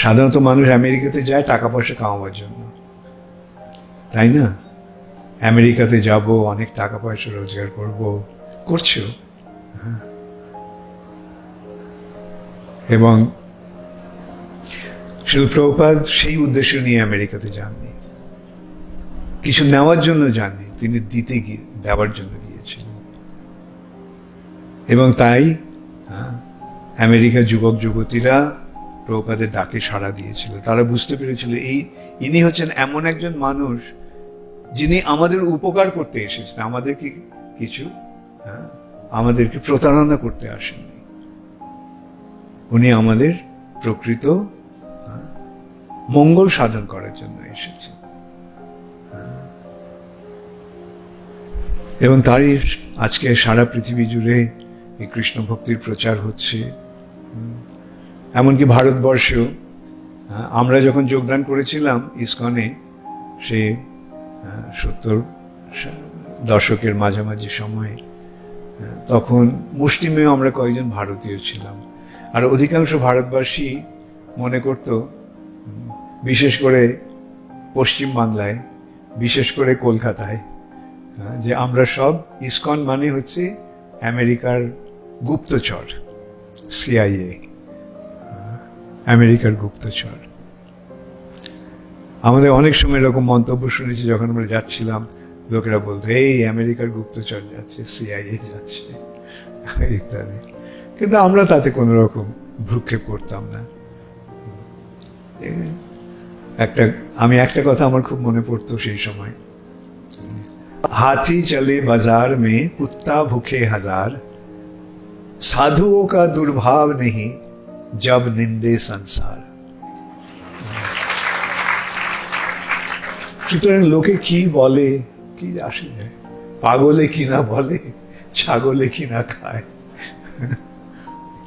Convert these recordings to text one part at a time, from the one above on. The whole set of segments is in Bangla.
সাধারণত মানুষ আমেরিকাতে যায় টাকা পয়সা কামাবার জন্য, তাই না? আমেরিকাতে যাব, অনেক টাকা পয়সা রোজগার করব, করছেও। এবং শিল প্রভুপাদ সেই উদ্দেশ্য নিয়ে আমেরিকাতে যাননি, কিছু নেওয়ার জন্য যাননি, তিনি দেওয়ার জন্য গিয়েছিলেন। এবং তাই আমেরিকার যুবক যুবতীরা প্রভুপাদের ডাকে সাড়া দিয়েছিল। তারা বুঝতে পেরেছিল ইনি হচ্ছেন এমন একজন মানুষ যিনি আমাদের উপকার করতে এসেছেন, আমাদেরকে আমাদেরকে প্রতারণা করতে আসেননি। উনি আমাদের প্রকৃত মঙ্গল সাধন করার জন্য এসেছেন। এবং তারই আজকে সারা পৃথিবী জুড়ে এই কৃষ্ণ ভক্তির প্রচার হচ্ছে। এমনকি ভারতবর্ষেও আমরা যখন যোগদান করেছিলাম ইসকনে, সে 70 দশকের মাঝামাঝি সময়ে, তখন মুষ্টিমেয় আমরা কয়েকজন ভারতীয় ছিলাম। আর অধিকাংশ ভারতবাসী মনে করত, বিশেষ করে পশ্চিম বাংলায়, বিশেষ করে কলকাতায়, যে আমরা সব ইসকন মানে হচ্ছে আমেরিকার গুপ্তচর, CIA, আমেরিকার গুপ্তচর। আমাদের অনেক সময় এরকম মন্তব্য শুনেছি, যখন আমরা যাচ্ছিলাম লোকেরা বলতো, এই আমেরিকার গুপ্তচর যাচ্ছে, CIA যাচ্ছে, ইত্যাদি। কিন্তু আমরা তাতে কোনো রকম ভ্রুক্ষেপ করতাম না। আমি একটা কথা আমার খুব মনে পড়তো সেই সময়, हाथी चले बाजार में कुत्ता भूखे हजार, साधुओं का दुर्भाव नहीं जब निंदे संसार। সুতরাং লোকে কি বলে, কি আসে যায়, পাগলে কি না বলে, ছাগলে কি না খায়।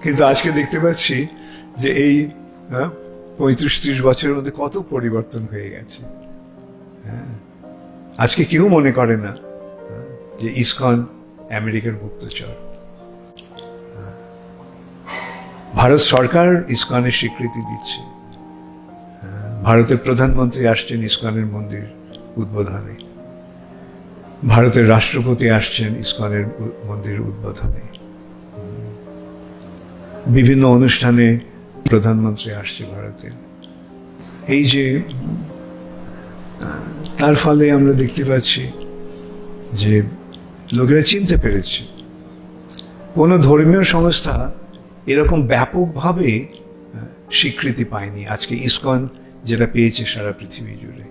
কিন্তু আজকে দেখতে পাচ্ছি যে এই 35-30 বছরের মধ্যে কত পরিবর্তন হয়ে গেছে। আজকে কেউ মনে করে না যে ইসকন আমেরিকার গুপ্তচর। ভারত সরকার ইসকনের স্বীকৃতি দিচ্ছে। ভারতের প্রধানমন্ত্রী আসছেন ইসকনের মন্দির উদ্বোধনে, ভারতের রাষ্ট্রপতি আসছেন ইসকনের মন্দির উদ্বোধনে, বিভিন্ন অনুষ্ঠানে প্রধানমন্ত্রী আসছে ভারতের। এই যে তার ফলে আমরা দেখতে পাচ্ছি যে লোকেরা চিনতে পেরেছে কোনো ধর্মীয় সংস্থা এরকম ব্যাপকভাবে স্বীকৃতি পায়নি আজকে ইসকন যেটা পেয়েছে সারা পৃথিবী জুড়ে।